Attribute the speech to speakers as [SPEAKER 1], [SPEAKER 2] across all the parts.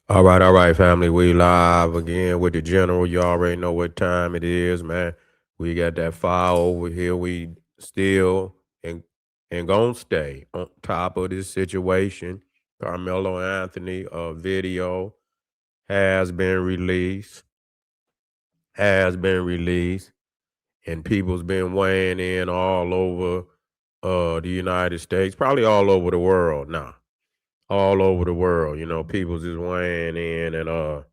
[SPEAKER 1] All right, family. We live again with the general. You already know what time it is, man. We got that file over here. We still and gonna stay on top of this situation. Carmelo Anthony video has been released, has been released, and people's been weighing in all over the United States, probably all over the world now. All over the world, people's just weighing in and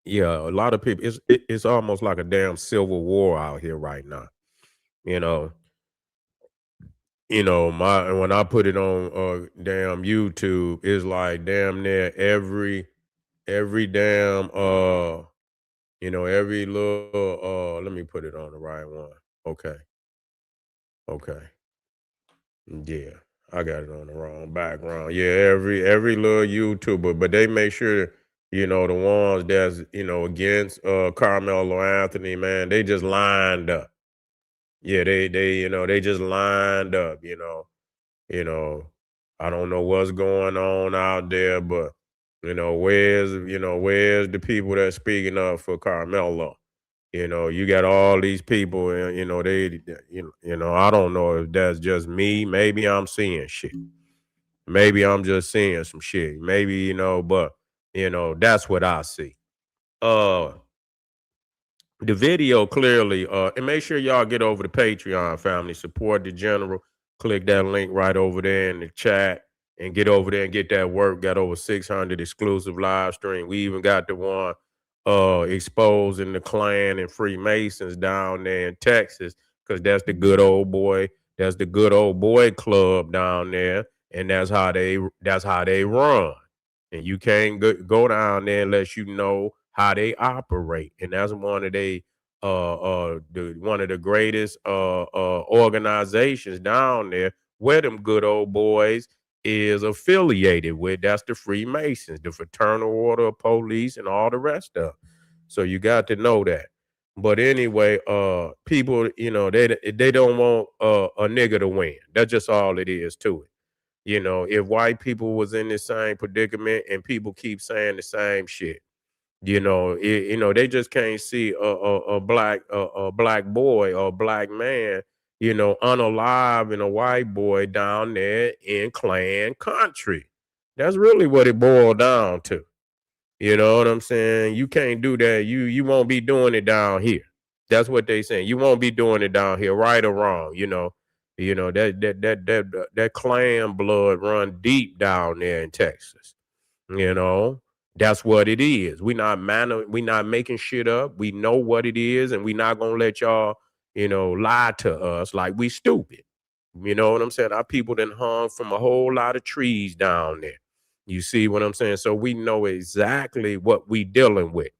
[SPEAKER 1] yeah, a lot of people. It's almost like a damn civil war out here right now. You know, my when I put it on damn YouTube, it's like damn near every damn every little let me put it on the right one. Okay, okay, yeah, I got it on the wrong background. Yeah, every little YouTuber, but they make sure the ones that's against Carmelo Anthony, man, they just lined up. Yeah, they just lined up, you know. I don't know what's going on out there, but where's the people that's speaking up for Carmelo? You got all these people, and I don't know if that's just me. Maybe I'm seeing shit. Maybe I'm just seeing some shit. Maybe but that's what I see. Uh, the video clearly and make sure y'all get over to Patreon, family, support the general. Click that link right over there in the chat and get over there and get that work. Got over 600 exclusive live stream. We even got the one exposing the Klan and Freemasons down there in Texas, because that's the good old boy club down there, and that's how they run. And you can't go down there unless you know how they operate. And that's one of the greatest organizations down there where them good old boys is affiliated with. That's the Freemasons, the Fraternal Order of Police, and all the rest of 'em. So you got to know that. But anyway, people, they don't want a nigga to win. That's just all it is to it. If white people was in the same predicament and people keep saying the same shit, they just can't see a black boy or a black man, unalive and a white boy down there in Klan country. That's really what it boiled down to. You know what I'm saying? You can't do that. You won't be doing it down here. That's what they saying. You won't be doing it down here, right or wrong. That Klan blood run deep down there in Texas. You know, that's what it is. We not making shit up. We know what it is, and we not gonna let y'all, lie to us like we stupid. You know what I'm saying? Our people done hung from a whole lot of trees down there. You see what I'm saying? So we know exactly what we dealing with.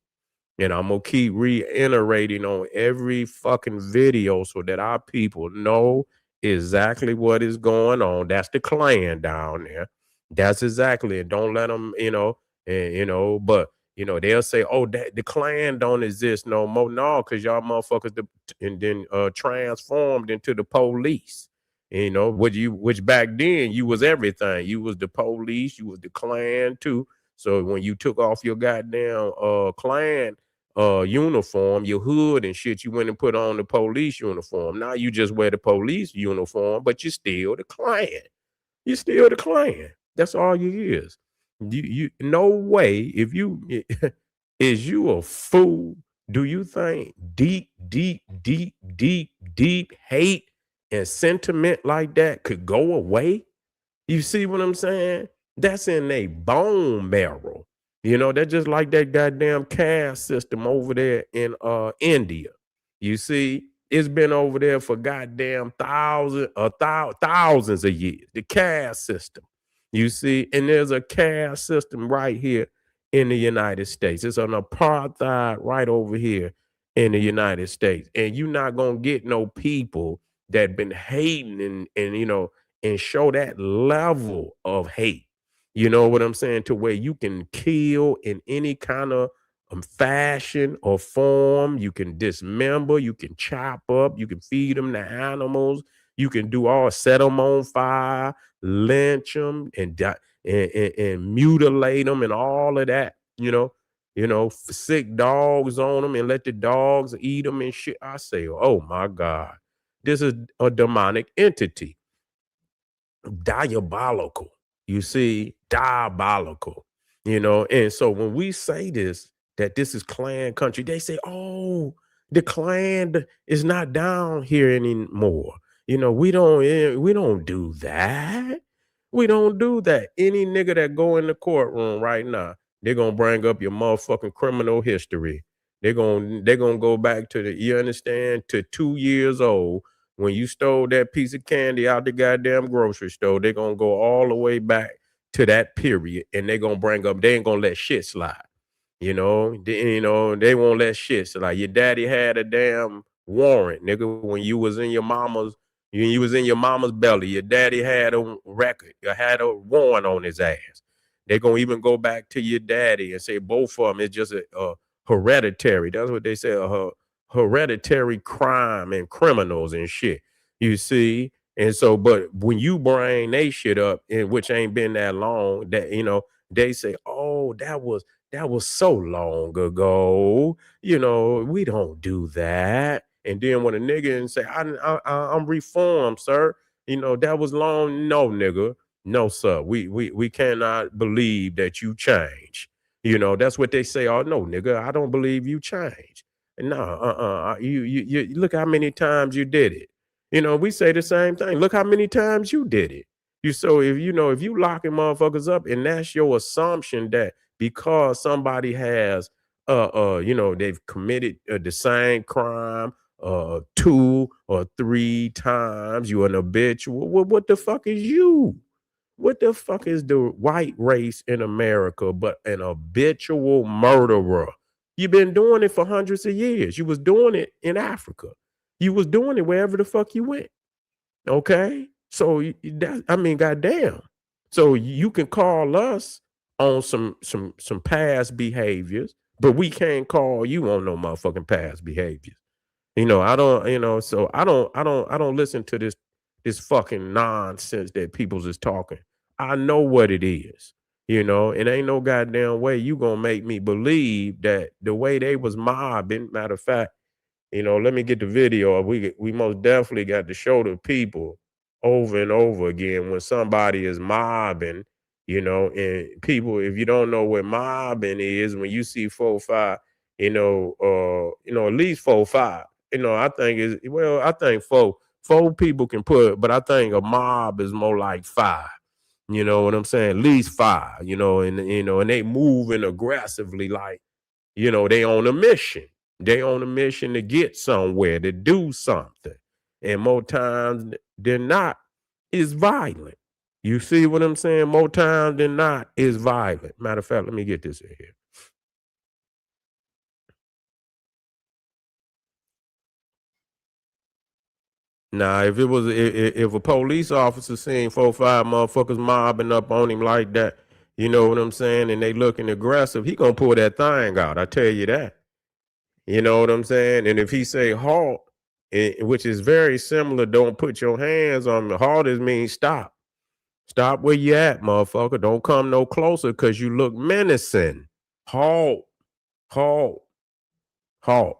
[SPEAKER 1] And I'm gonna keep reiterating on every fucking video so that our people know exactly what is going on. That's the Klan down there. That's exactly it. Don't let them, but they'll say, "Oh, that the Klan don't exist no more." No, because y'all motherfuckers and then transformed into the police. Which back then you was everything. You was the police, you was the Klan too. So when you took off your goddamn Klan uniform, your hood and shit, you went and put on the police uniform. Now you just wear the police uniform, but you're still the Klan. You're still the Klan. That's all you is. You no way. If you is you a fool? Do you think deep hate and sentiment like that could go away? You see what I'm saying? That's in a bone marrow. That's just like that goddamn caste system over there in India. You see, it's been over there for goddamn thousands of years. The caste system. You see, and there's a caste system right here in the United States. It's an apartheid right over here in the United States. And you're not gonna get no people that been hating and show that level of hate. You know what I'm saying? To where you can kill in any kind of fashion or form. You can dismember, you can chop up, you can feed them to animals, you can do all, set them on fire, lynch them, and and mutilate them and all of that, sick dogs on them and let the dogs eat them and shit. I say, oh my God, this is a demonic entity, diabolical. You see, diabolical. And so when we say this, that this is Klan country, they say, oh, the Klan is not down here anymore. We don't do that. We don't do that. Any nigga that go in the courtroom right now, they're gonna bring up your motherfucking criminal history. They're gonna go back to you understand, to 2 years old when you stole that piece of candy out the goddamn grocery store. They're gonna go all the way back to that period, and they're gonna bring up. They ain't gonna let shit slide. They won't let shit slide. Your daddy had a damn warrant, nigga, when you was in your mama's belly. Your daddy had a record, had a warrant on his ass. They're gonna even go back to your daddy and say both of them is just a hereditary. That's what they say, a hereditary crime and criminals and shit. You see? And so, but when you bring they shit up, and which ain't been that long, that they say, oh, that was so long ago. We don't do that. And then when a nigga and say, I'm reformed, sir. That was long. No, nigga. No, sir. We cannot believe that you change. That's what they say. Oh no, nigga, I don't believe you change. No, you look how many times you did it. We say the same thing. Look how many times you did it. If you locking motherfuckers up, and that's your assumption that because somebody has they've committed the same crime 2 or 3 times, you an habitual. What the fuck is you? What the fuck is the white race in America but an habitual murderer? You've been doing it for hundreds of years. You was doing it in Africa. You was doing it wherever the fuck you went. Okay? So goddamn. So you can call us on some past behaviors, but we can't call you on no motherfucking past behaviors. I don't, so I don't listen to this fucking nonsense that people's is talking. I know what it is. It ain't no goddamn way you gonna make me believe that the way they was mobbing. Matter of fact, let me get the video. We most definitely got to show the people over and over again when somebody is mobbing, and people, if you don't know what mobbing is, when you see 4-5, at least 4-5, I think four people can put, but I think a mob is more like 5. You know what I'm saying? At least 5, and they moving aggressively like, they on a mission. They on a mission to get somewhere, to do something. And more times than not, is violent. You see what I'm saying? More times than not, is violent. Matter of fact, let me get this in here. Now, if a police officer seen 4-5 motherfuckers mobbing up on him like that, you know what I'm saying, and they looking aggressive, he gonna pull that thing out. I tell you that. You know what I'm saying? And if he say halt, which is very similar, don't put your hands on me. Halt is means stop. Stop where you at, motherfucker. Don't come no closer because you look menacing. Halt, halt, halt.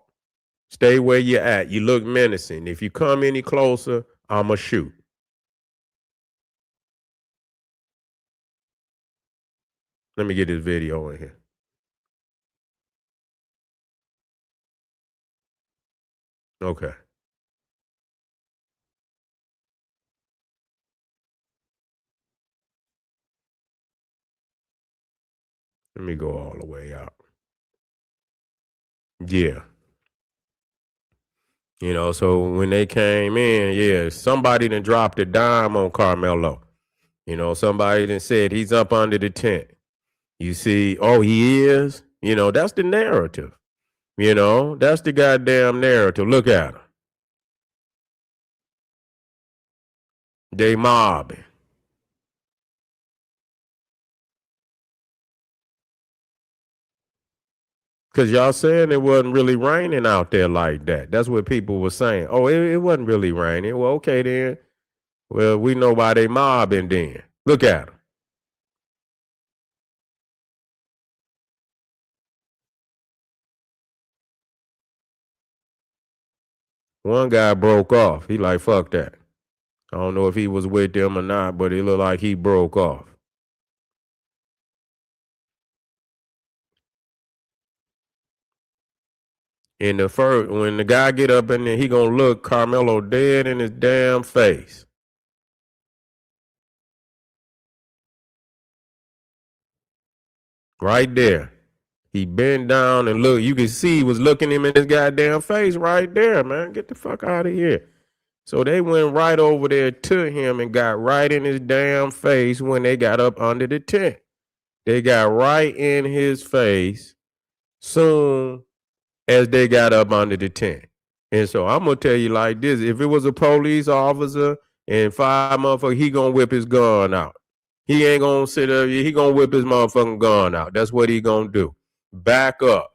[SPEAKER 1] Stay where you at. You look menacing. If you come any closer, I'ma shoot. Let me get this video in here. Okay. Let me go all the way out. Yeah. So when they came in, yeah, somebody done dropped a dime on Carmelo. Somebody done said he's up under the tent. You see, oh, he is? That's the narrative. That's the goddamn narrative. Look at him. They mobbing. Because y'all saying it wasn't really raining out there like that. That's what people were saying. Oh, it wasn't really raining. Well, okay then. Well, we know why they mobbing then. Look at them. One guy broke off. He like, fuck that. I don't know if he was with them or not, but it looked like he broke off. In the first, when the guy get up in there, he gonna look Carmelo dead in his damn face. Right there. He bent down and look. You can see he was looking him in his goddamn face right there, man. Get the fuck out of here. So they went right over there to him and got right in his damn face when they got up under the tent. They got right in his face soon as they got up under the tent. And so I'm gonna tell you like this: if it was a police officer and 5 motherfuckers, he gonna whip his gun out. He ain't gonna sit up. He gonna whip his motherfucking gun out. That's what he gonna do. Back up.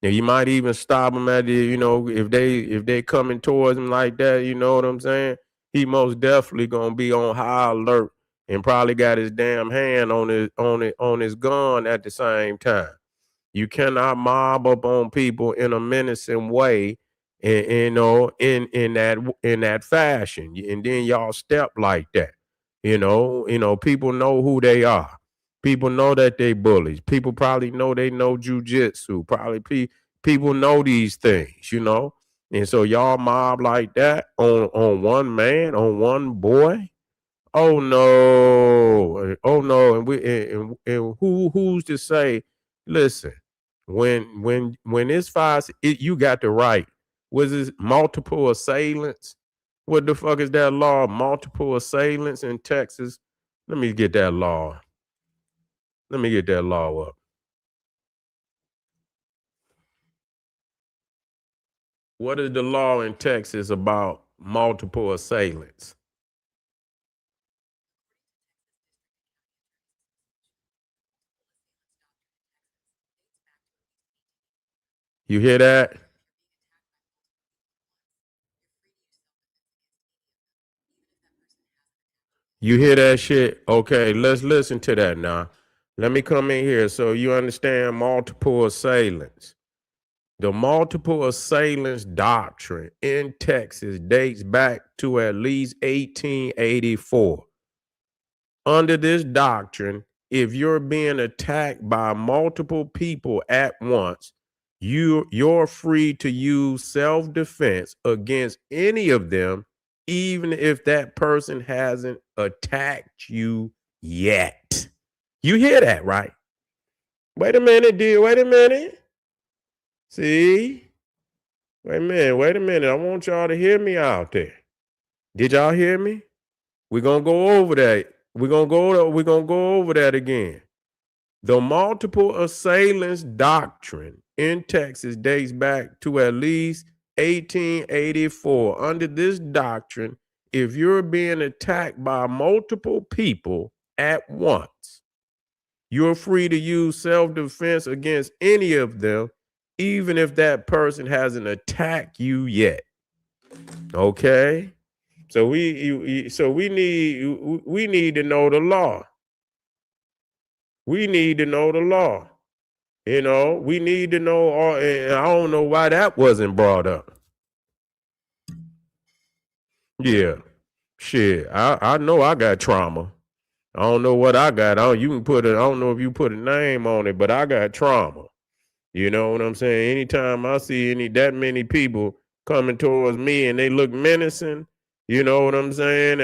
[SPEAKER 1] And you might even stop him at the, if they coming towards him like that. You know what I'm saying? He most definitely gonna be on high alert and probably got his damn hand on his gun at the same time. You cannot mob up on people in a menacing way, and in that fashion, and then y'all step like that. People know who they are. People know that they bullies. People probably know they know jujitsu. Probably people know these things, and so y'all mob like that on one man, on one boy. Oh no! Oh no! And who's to say? Listen, when it's five, you got the right. Was this multiple assailants? What the fuck is that law? Multiple assailants in Texas? Let me get that law. Let me get that law up. What is the law in Texas about multiple assailants? You hear that? You hear that shit? Okay, let's listen to that now. Let me come in here so you understand multiple assailants. The multiple assailants doctrine in Texas dates back to at least 1884. Under this doctrine, if you're being attacked by multiple people at once, you're free to use self-defense against any of them, even if that person hasn't attacked you yet. You hear that, right? Wait a minute, dear. Wait a minute. See? Wait a minute. I want y'all to hear me out there. Did y'all hear me? We're gonna go over that. We're gonna go over that again. The multiple assailants doctrine in Texas dates back to at least 1884. Under this doctrine, if you're being attacked by multiple people at once, you're free to use self-defense against any of them, even if that person hasn't attacked you yet. Okay? So we need to know the law. We need to know the law. We need to know all, and I don't know why that wasn't brought up. Yeah. Shit. I know I got trauma. I don't know what I got. I don't know if you put a name on it, but I got trauma. You know what I'm saying? Anytime I see that many people coming towards me and they look menacing, you know what I'm saying?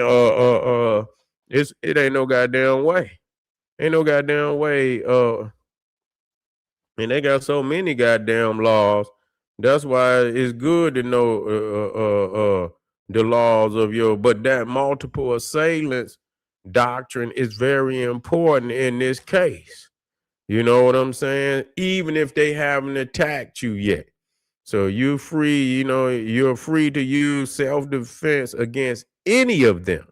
[SPEAKER 1] It ain't no goddamn way. Ain't no goddamn way. And they got so many goddamn laws. That's why it's good to know the laws of but that multiple assailants doctrine is very important in this case. You know what I'm saying? Even if they haven't attacked you yet. So you're free to use self-defense against any of them,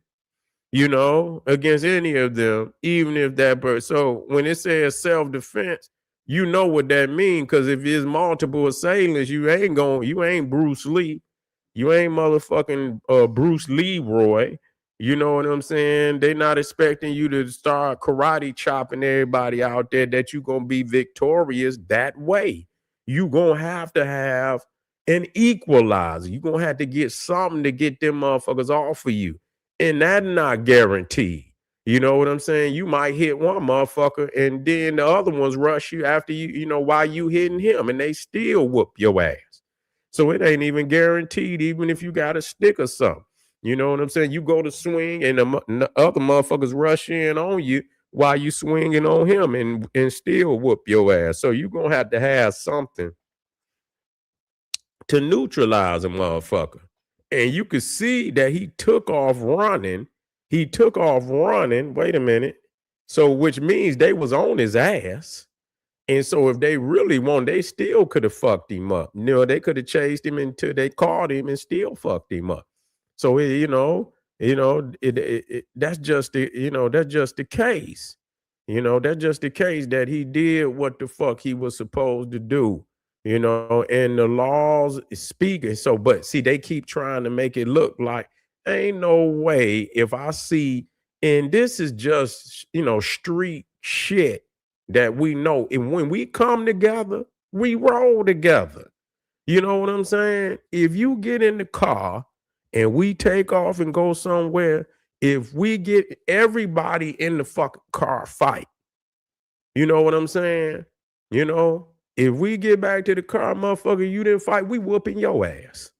[SPEAKER 1] against any of them, even if that person. So when it says self-defense, you know what that means. Because if it's multiple assailants, you ain't Bruce Lee. You ain't motherfucking Bruce Leroy. You know what I'm saying? They not expecting you to start karate chopping everybody out there that you gonna be victorious that way. You gonna have to have an equalizer. You're gonna have to get something to get them motherfuckers off of you. And that's not guaranteed. You know what I'm saying? You might hit one motherfucker and then the other ones rush you after while you hitting him and they still whoop your ass. So it ain't even guaranteed, even if you got a stick or something. You know what I'm saying? You go to swing and the other motherfuckers rush in on you while you swinging on him and still whoop your ass. So you're going to have something to neutralize a motherfucker. And you could see that he took off running. He took off running. Wait a minute. So which means they was on his ass. And so if they really want, they still could have fucked him up. They could have chased him until they caught him and still fucked him up. So that's just that's just the case. That's just the case that he did what the fuck he was supposed to do. And the laws speaking. So, but see, they keep trying to make it look like ain't no way if I see, and this is just street shit that we know. And when we come together, we roll together. You know what I'm saying? If you get in the car and we take off and go somewhere, if we get everybody in the fucking car fight, you know what I'm saying? If we get back to the car, motherfucker, you didn't fight, we whooping your ass.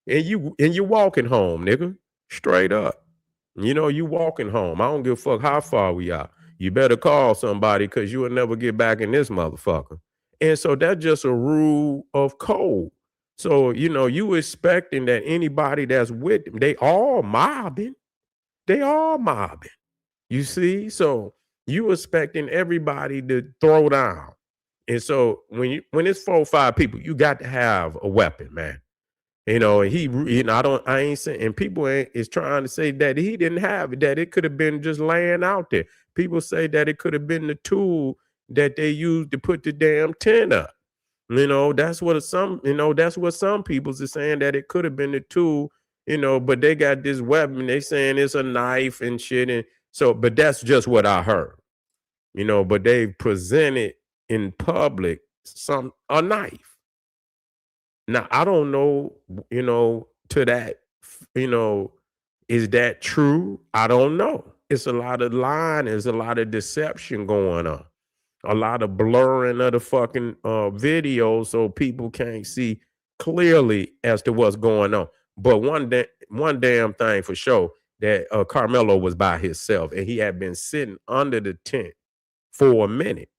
[SPEAKER 1] And you're walking home, nigga. Straight up. You walking home. I don't give a fuck how far we are. You better call somebody because you will never get back in this motherfucker. And so that's just a rule of code. So, you expecting that anybody that's with them, they all mobbing. They all mobbing. You see? So you expecting everybody to throw down. And so when it's 4 or 5 people, you got to have a weapon, man. And I ain't saying, and people is trying to say that he didn't have it, that it could have been just laying out there. People say that it could have been the tool that they used to put the damn tent up. That's what some people are saying, that it could have been the tool, but they got this weapon. They saying it's a knife and shit. And so, but that's just what I heard, but they presented in public a knife. Now, I don't know, to that, is that true? I don't know. It's a lot of lying. There's a lot of deception going on. A lot of blurring of the fucking videos so people can't see clearly as to what's going on. But one damn thing for sure, that Karmelo was by himself and he had been sitting under the tent for a minute.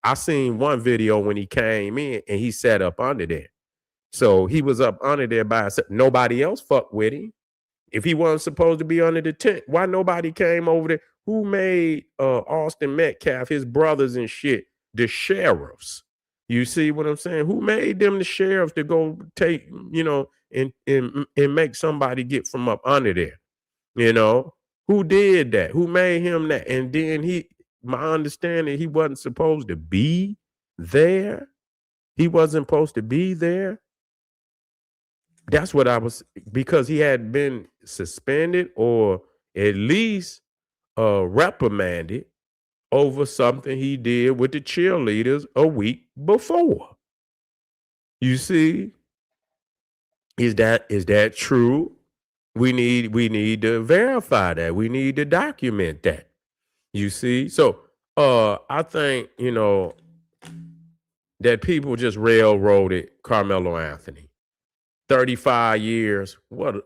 [SPEAKER 1] I seen one video when he came in and he sat up under there. So he was up under there by himself. Nobody else fucked with him. If he wasn't supposed to be under the tent, why nobody came over there? Who made Austin Metcalf, his brothers and shit, the sheriffs? You see what I'm saying? Who made them the sheriffs to go take, and make somebody get from up under there? Who did that? Who made him that? And then my understanding, he wasn't supposed to be there. He wasn't supposed to be there. That's what I was, because he had been suspended or at least reprimanded over something he did with the cheerleaders a week before. You see, is that true? We need to verify that. We need to document that. You see, so I think that people just railroaded Carmelo Anthony. 35 years. What?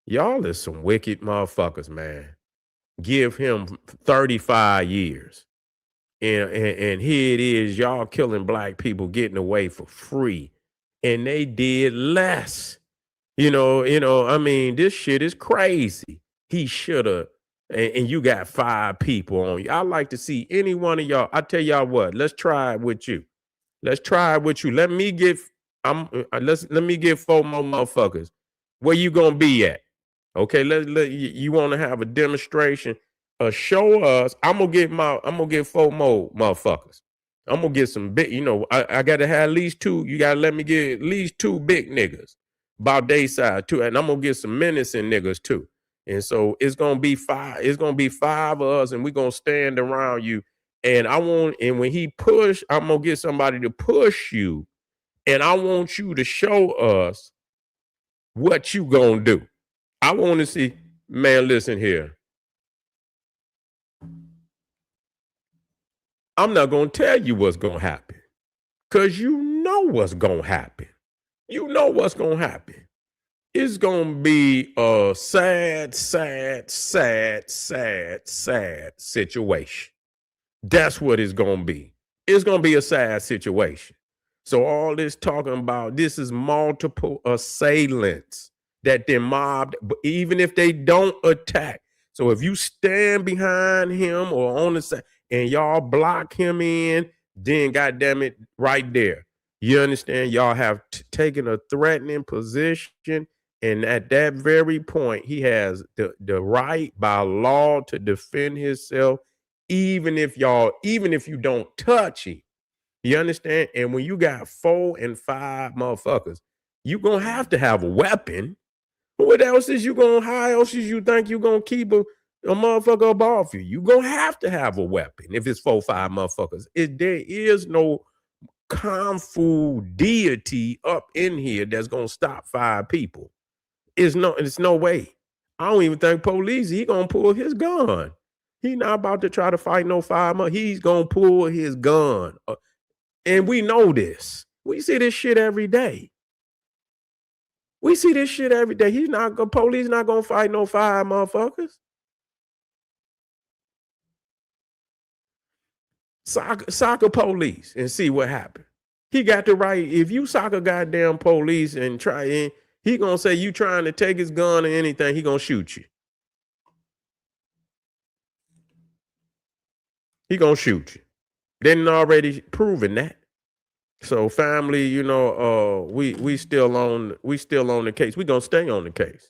[SPEAKER 1] Y'all is some wicked motherfuckers, man. Give him 35 years. And here it is, y'all killing black people, getting away for free. And they did less. I mean, this shit is crazy. He should have, and you got 5 people on you. I'd like to see any one of y'all. I tell y'all what, let's try it with you. Let's try it with you. Let me get 4 more motherfuckers. Where you gonna be at? Okay, you want to have a demonstration? Show us. I'm gonna get 4 more motherfuckers. I'm gonna get some big. I gotta have at least 2. You gotta let me get at least 2 big niggas about day side too, and I'm gonna get some menacing niggas too. And so it's gonna be 5. It's gonna be 5 of us, and we're gonna stand around you. And when he push, I'm gonna get somebody to push you And I want you to show us what you gonna do. I want to see, man, listen here. I'm not gonna tell you what's gonna happen. Cause you know what's gonna happen. You know what's gonna happen. It's gonna be a sad, sad, sad, sad, sad situation. That's what it's gonna be. It's gonna be a sad situation. So all this talking about this is multiple assailants that they mobbed, but even if they don't attack. So if you stand behind him or on the side and y'all block him in, then goddamn it, right there. You understand? Y'all have taken a threatening position, and at that very point, he has the right by law to defend himself even if you don't touch him. You understand? And when you got 4 and 5 motherfuckers, you gonna have to have a weapon. What else is you gonna how else is you think you gonna keep a motherfucker up off you? You gonna have to have a weapon if it's 4, 5 motherfuckers. There is no kung fu deity up in here that's gonna stop 5 people. It's no way. I don't even think police, he gonna pull his gun. He not about to try to fight no 5 months. He's gonna pull his gun. And we know this. We see this shit every day. We see this shit every day. Police not gonna fight no 5 motherfuckers. Soccer police and see what happened. He got the right. If you soccer goddamn police and he gonna say you trying to take his gun or anything, he gonna shoot you. He gonna shoot you. Didn't already proven that. So family, we still on the case. We gonna stay on the case.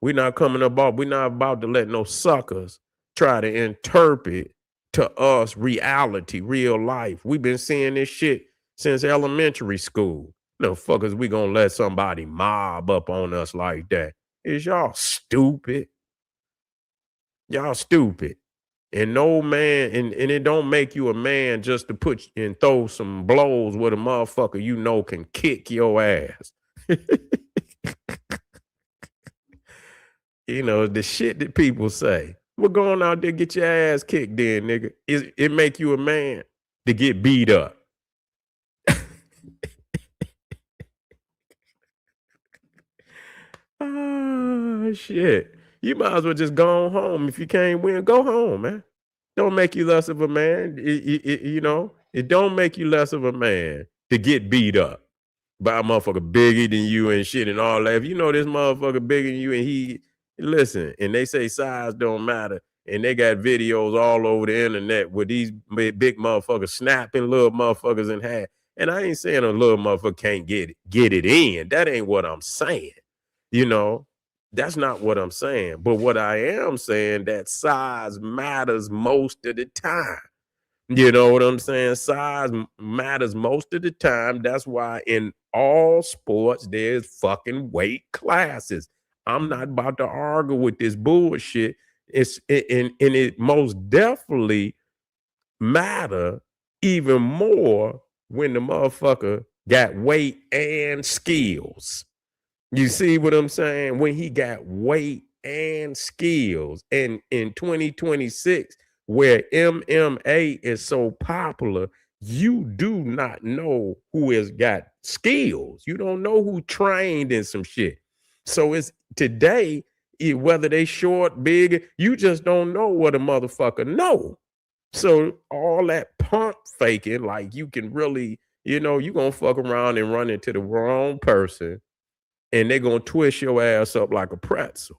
[SPEAKER 1] We're not coming about. We're not about to let no suckers try to interpret to us reality, real life. We've been seeing this shit since elementary school. No fuckers, we gonna let somebody mob up on us like that. Is y'all stupid? Y'all stupid. And no man, and it don't make you a man just to put and throw some blows with a motherfucker you know can kick your ass. The shit that people say. We're going out there, get your ass kicked then, nigga. It make you a man to get beat up. Oh, shit. You might as well just go home. If you can't win, go home, man. Don't make you less of a man. It don't make you less of a man to get beat up by a motherfucker bigger than you and shit and all that. If you know this motherfucker bigger than you and listen, and they say size don't matter, and they got videos all over the internet with these big motherfuckers snapping little motherfuckers in half. And I ain't saying a little motherfucker can't get it in. That ain't what I'm saying. That's not what I'm saying. But what I am saying, that size matters most of the time. You know what I'm saying? Size matters most of the time. That's why in all sports, there's fucking weight classes. I'm not about to argue with this bullshit. It most definitely matter even more when the motherfucker got weight and skills. You see what I'm saying? When he got weight and skills. And in 2026, where MMA is so popular, you do not know who has got skills. You don't know who trained in some shit. So it's today, whether they short, big, you just don't know what a motherfucker know. So all that pump faking, like you can really, you gonna fuck around and run into the wrong person and they're gonna twist your ass up like a pretzel.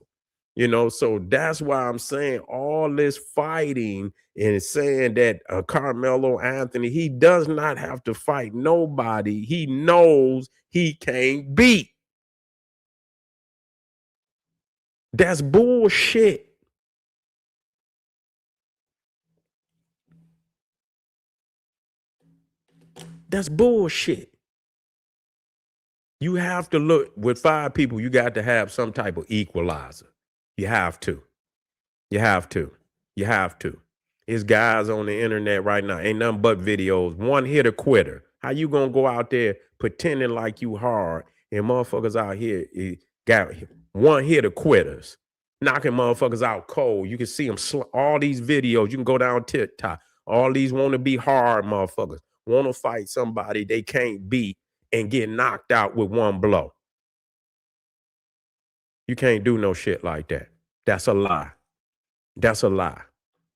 [SPEAKER 1] So that's why I'm saying all this fighting and saying that Carmelo Anthony, he does not have to fight nobody. He knows he can't beat. That's bullshit. That's bullshit. You have to look with 5 people, you got to have some type of equalizer. You have to. You have to. There's guys on the internet right now. Ain't nothing but videos. One hitter quitter. How you gonna go out there pretending like you hard and motherfuckers out here got one hit of quitters, knocking motherfuckers out cold. You can see them all these videos. You can go down TikTok. All these want to be hard motherfuckers want to fight somebody they can't beat and get knocked out with one blow. You can't do no shit like that. That's a lie. That's a lie.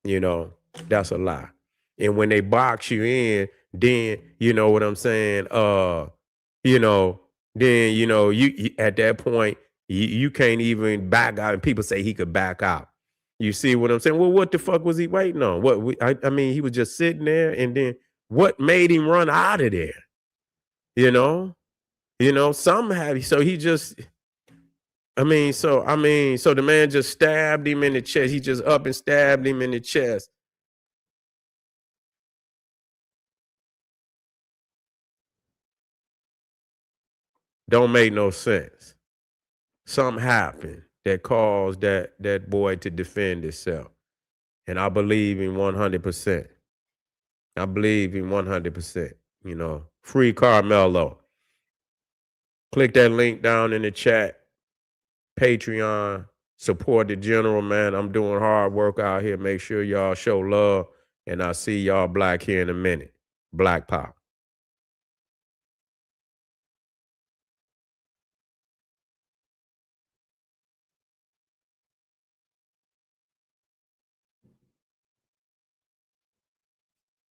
[SPEAKER 1] You know, that's a lie. And when they box you in, then you know what I'm saying. You know, then you at that point you can't even back out. And people say he could back out. You see what I'm saying? Well, what the fuck was he waiting on? I mean, he was just sitting there, and then what made him run out of there? You know, some have. So he just. So the man just stabbed him in the chest. He just up and stabbed him in the chest. Don't make no sense. Something happened that caused that boy to defend himself. And I believe in 100%. I believe in 100%. Free Carmelo. Click that link down in the chat. Patreon. Support the general, man. I'm doing hard work out here. Make sure y'all show love. And I'll see y'all black here in a minute. Black Power.